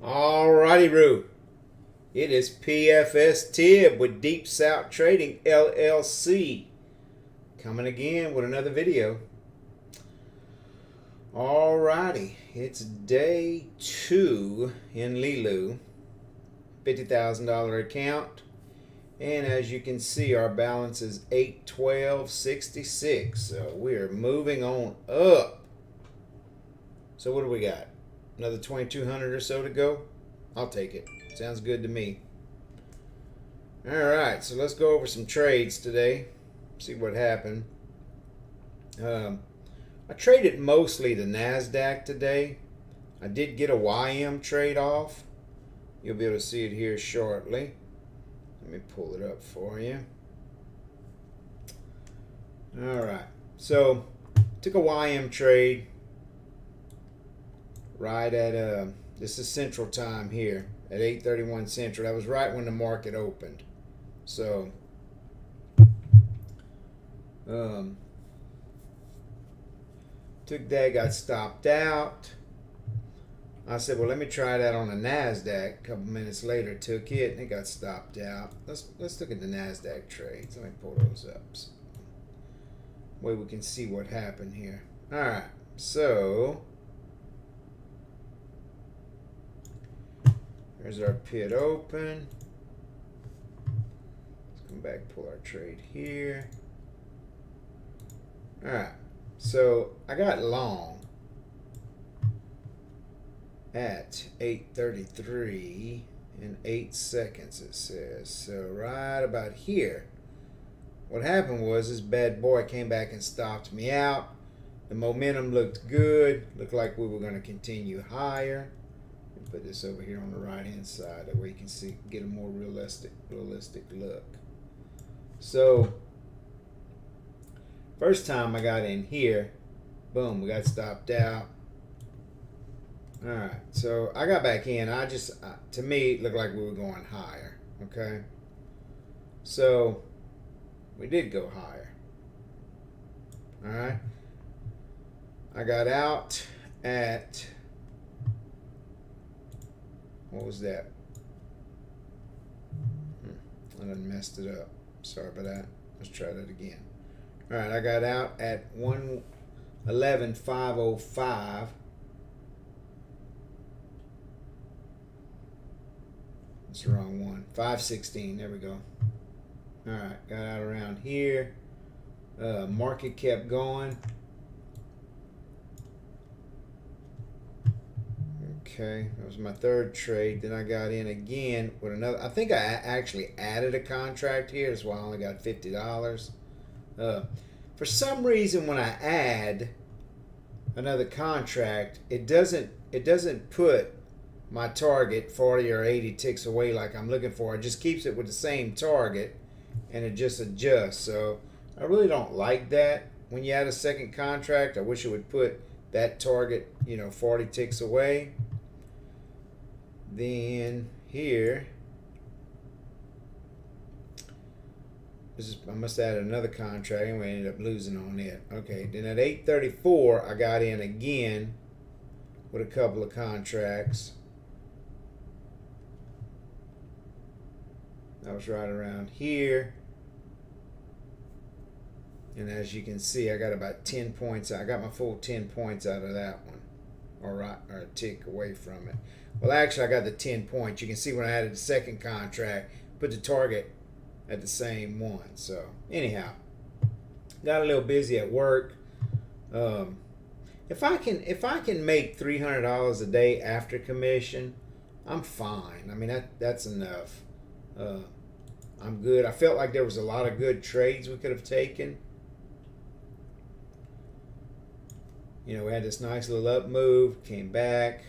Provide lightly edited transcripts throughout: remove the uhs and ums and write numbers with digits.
Alrighty, Roo. It is PFS Tib with Deep South Trading LLC coming again with another video. Alrighty, it's day 2 in Lilu, $50,000 account, and as you can see, our balance is 812.66. So we're moving on up. So what do we got? Another 2,200 or so to go. I'll take it. Sounds good to me. Alright, so let's go over some trades today. See what happened. I traded mostly the NASDAQ today. I did get a YM trade off. You'll be able to see it here shortly. Let me pull it up for you. Alright, so took a YM trade right at this is Central Time here at 8:31 Central. That was right when the market opened. So took that, got stopped out. I said, well, let me try that on the NASDAQ. A couple minutes later, took it and it got stopped out. Let's look at the NASDAQ trades. Let me pull those up. So, way we can see what happened here. All right, so there's our pit open. Let's come back, pull our trade here. All right, so I got long at 8:33 and 8 seconds, it says. So right about here. What happened was this bad boy came back and stopped me out. The momentum looked good. Looked like we were going to continue higher. Put this over here on the right hand side, that way you can see, get a more realistic look. So first time I got in here, boom, we got stopped out. All right, so I got back in. To me, it looked like we were going higher. Okay, so we did go higher. All right, I got out at, what was that? I done messed it up. Sorry about that. Let's try that again. All right, I got out at 111.505. That's the wrong one. 516. There we go. All right, got out around here. Market kept going. Okay, that was my third trade. Then I got in again with another. I think I actually added a contract here. That's why I only got $50. For some reason, when I add another contract, it doesn't put my target 40 or 80 ticks away like I'm looking for. It just keeps it with the same target, and it just adjusts. So I really don't like that. When you add a second contract, I wish it would put that target, 40 ticks away. Then here, I must have added another contract, and we ended up losing on it. Okay, then at 8:34, I got in again with a couple of contracts. That was right around here. And as you can see, I got about 10 points. I got my full 10 points out of that one, or a tick away from it. Well, actually, I got the 10 points. You can see when I added the second contract, put the target at the same one. So anyhow, got a little busy at work. If I can make $300 a day after commission, I'm fine. I mean, that's enough. I'm good. I felt like there was a lot of good trades we could have taken. We had this nice little up move, came back.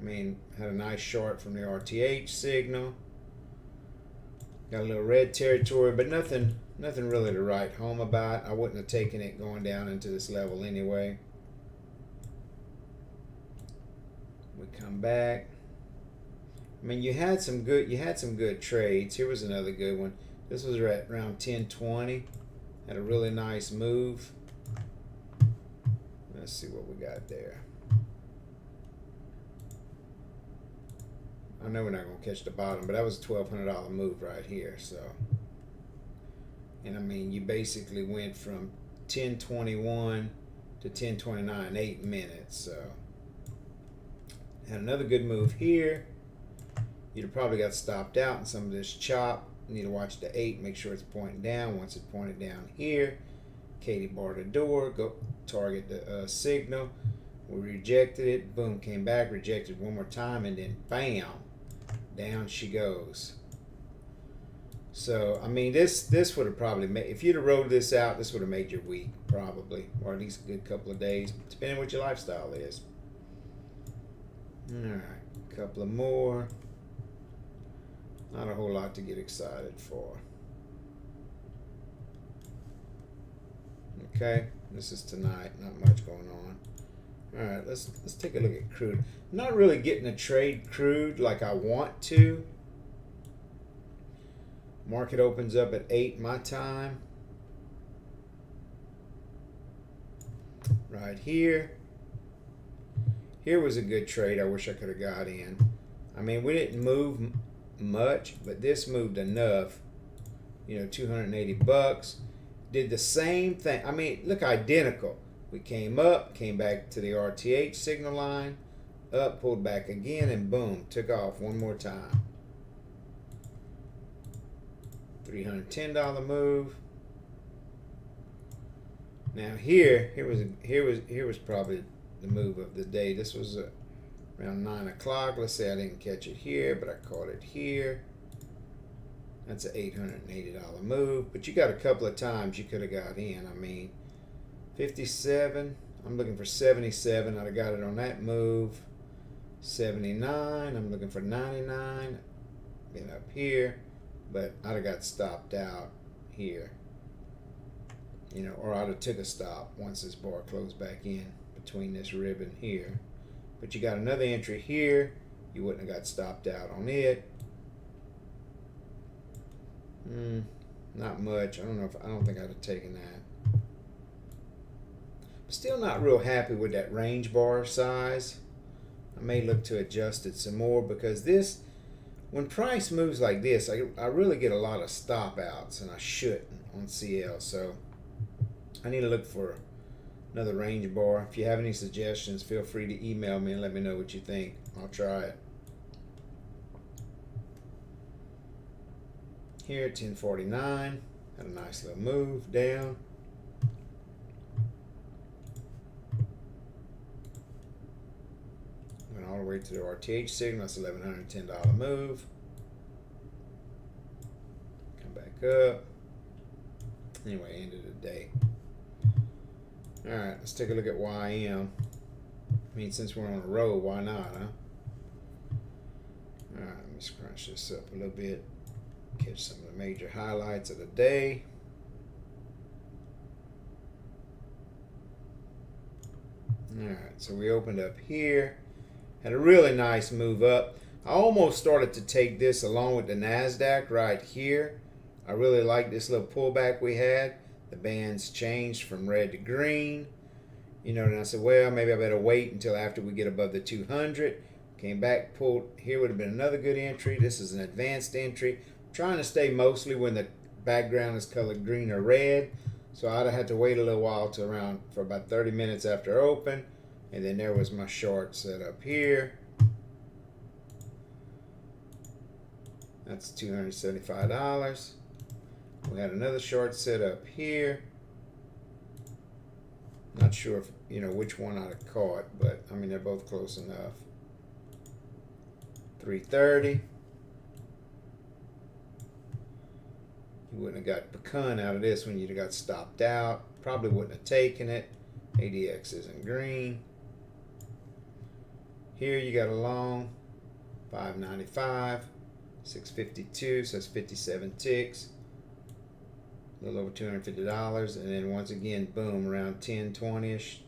I mean, had a nice short from the RTH signal. Got a little red territory, but nothing really to write home about. I wouldn't have taken it going down into this level anyway. We come back. I mean, you had some good trades. Here was another good one. This was right around 10:20. Had a really nice move. Let's see what we got there. I know we're not going to catch the bottom, but that was a $1,200 move right here. So, and I mean, you basically went from 1021 to 1029 in 8 minutes. So, had another good move here. You'd have probably got stopped out in some of this chop. You need to watch the 8, make sure it's pointing down. Once it's pointed down here, Katie barred the door, go target the signal. We rejected it, boom, came back, rejected one more time, and then bam, down she goes. So, I mean, this would have probably made, if you'd have rolled this out, this would have made your week, probably, or at least a good couple of days, depending on what your lifestyle is. All right, a couple of more. Not a whole lot to get excited for. Okay, this is tonight, not much going on. All right, let's take a look at crude. I'm not really getting a trade crude like I want to. Market opens up at 8 my time. Right here. Here was a good trade. I wish I could have got in. I mean, we didn't move much, but this moved enough. You know, 280 bucks. Did the same thing. I mean, look identical. We came up, came back to the RTH signal line, up, pulled back again, and boom, took off one more time. $310 move. Now here was probably the move of the day. This was around 9 o'clock. Let's say I didn't catch it here, but I caught it here. That's an $880 move, but you got a couple of times you could have got in. I mean, 57. I'm looking for 77. I'd have got it on that move. 79. I'm looking for 99. Been up here, but I'd have got stopped out here. You know, or I'd have took a stop once this bar closed back in between this ribbon here. But you got another entry here. You wouldn't have got stopped out on it. Not much. I don't think I'd have taken that. Still not real happy with that range bar size. I may look to adjust it some more because this, when price moves like this, I really get a lot of stop outs, and I shouldn't on CL. So I need to look for another range bar. If you have any suggestions, feel free to email me and let me know what you think. I'll try it. Here, 1049, had a nice little move down. Went all the way to the RTH signal. That's $1,110 move. Come back up. Anyway, end of the day. All right, let's take a look at YM. I mean, since we're on a roll, why not, huh? All right, let me scrunch this up a little bit. Catch some of the major highlights of the day. Alright, so we opened up here. Had a really nice move up. I almost started to take this along with the NASDAQ right here. I really like this little pullback we had. The bands changed from red to green. You know, and I said, well, maybe I better wait until after we get above the 200. Came back, pulled. Here would have been another good entry. This is an advanced entry. Trying to stay mostly when the background is colored green or red, so I'd have had to wait a little while to around for about 30 minutes after open, and then there was my short set up here. That's $275. We had another short set up here. Not sure if which one I'd have caught, but I mean they're both close enough. 330. You wouldn't have got pecan out of this one. You'd have got stopped out. Probably wouldn't have taken it. ADX isn't green. Here you got a long 595, 652, so that's 57 ticks. A little over $250, and then once again, boom, around 10-20ish.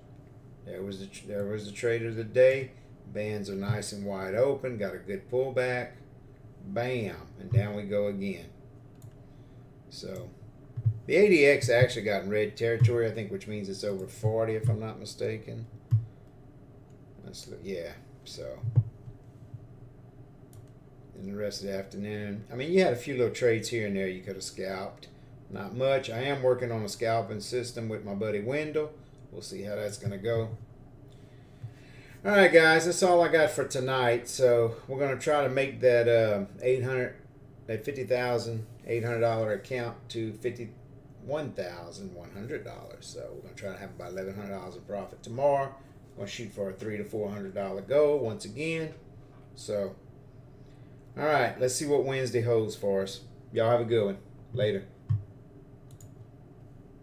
There was the trade of the day. Bands are nice and wide open. Got a good pullback. Bam, and down we go again. So the ADX actually got in red territory, I think, which means it's over 40 if I'm not mistaken. Let's look, yeah. So in the rest of the afternoon. I mean, you had a few little trades here and there you could have scalped. Not much. I am working on a scalping system with my buddy Wendell. We'll see how that's going to go. All right, guys, that's all I got for tonight. So we're going to try to make that $50,800 account to $51,100. So we're going to try to have about $1,100 of profit tomorrow. I'm going to shoot for a $300 to $400 goal once again. So, all right, let's see what Wednesday holds for us. Y'all have a good one. Later.